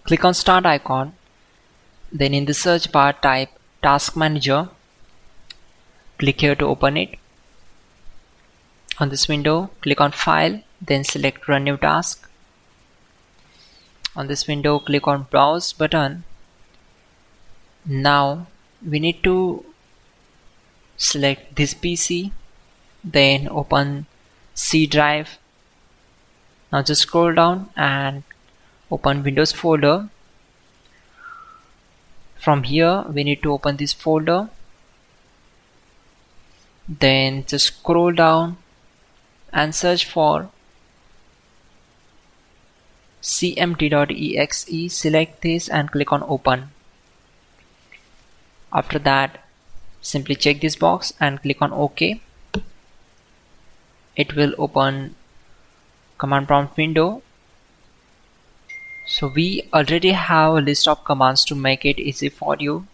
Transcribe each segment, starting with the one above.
Click on Start icon, then in the search bar type Task Manager. Click here to open it. On this window, click on File, then select Run New Task. On this window, click on Browse button. Now we need to select this PC, then open C drive. Now just scroll down and open Windows folder. From here we need to open this folder, then just scroll down and search for cmd.exe. Select this and click on open. After that, simply check this box and click on OK. It will open command prompt window. So we already have a list of commands to make it easy for you,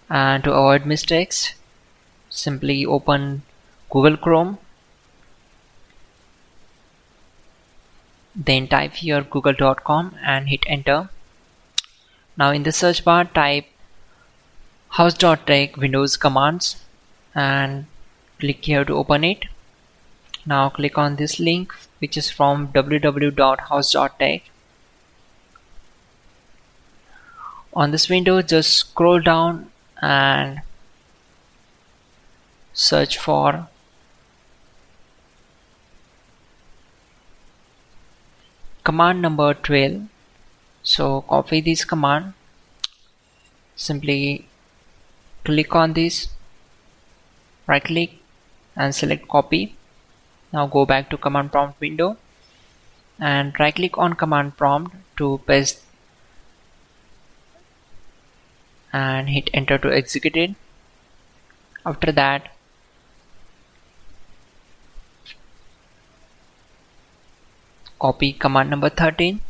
and to avoid mistakes, simply open Google Chrome, then type here google.com and hit enter. Now in the search bar type hows.tech Windows commands and click here to open it. Now click on this link, which is from www.hows.tech. On this window, just scroll down and search for command number 12. So copy this command, simply click on this, right click and select copy. Now go back to command prompt window and right click on command prompt to paste and hit enter to execute it. After that, copy command number 13,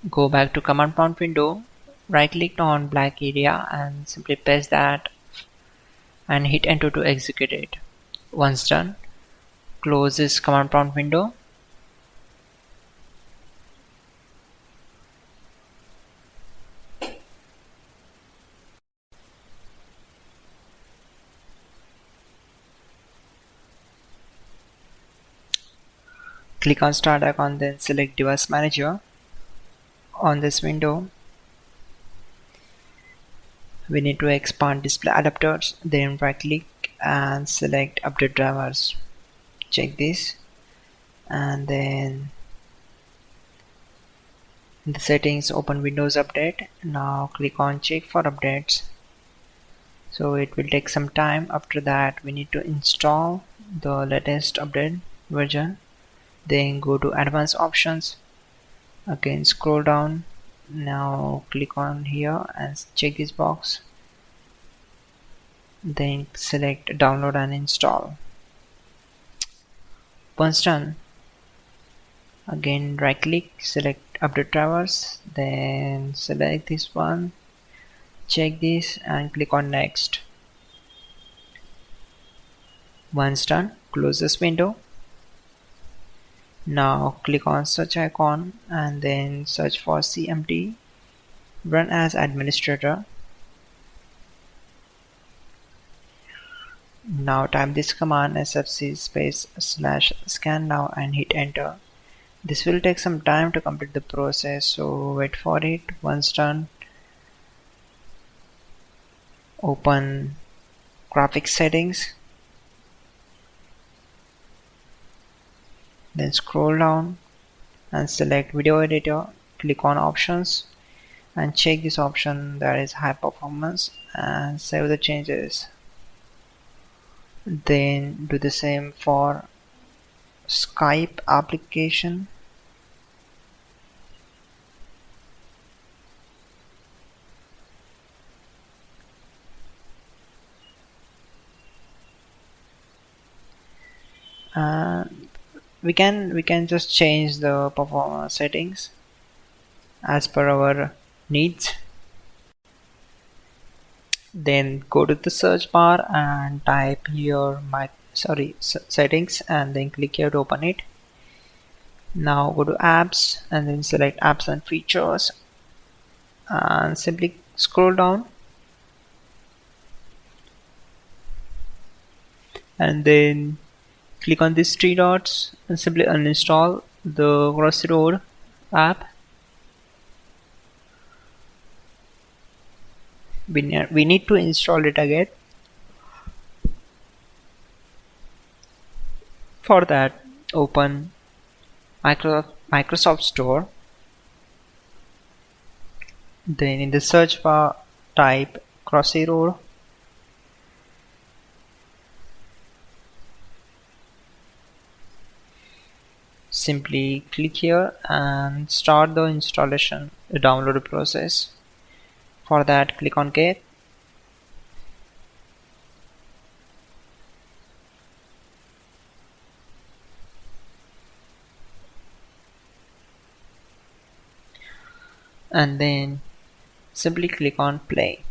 go back to command prompt window, right click on black area and simply paste that and hit enter to execute it. Once done, close this command prompt window. Click on Start icon, then select Device Manager. On this window, we need to expand display adapters, then right click and select Update Drivers. Check this, and then in the settings, open Windows Update. Now click on Check for updates. So it will take some time. After that, we need to install the latest update version. Then go to Advanced Options. Again, scroll down. Now click on here and check this box. Then select Download and Install. Once done, again right click, select Update Drivers, then select this one, check this and click on Next. Once done, close this window. Now click on search icon and then search for CMD, run as administrator. Now type this command sfc /scan now and hit enter. This will take some time to complete the process, so wait for it. Once done, open graphics settings, then scroll down and select video editor. Click on options and check this option that is high performance and save the changes. Then do the same for Skype application. We can just change the performance settings as per our needs. Then go to the search bar and type here settings and then click here to open it. Now go to apps and then select apps and features and simply scroll down and then click on these three dots and simply uninstall the Crossroad app. We need to install it again. For that, open Microsoft Store. Then in the search bar, type Crossroad. Simply click here and start the installation, the download process. For that, click on Get. And then simply click on Play.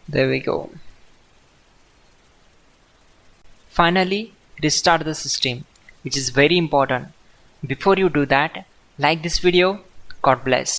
There we go. Finally, restart the system, which is very important. Before you do that, like this video. God bless.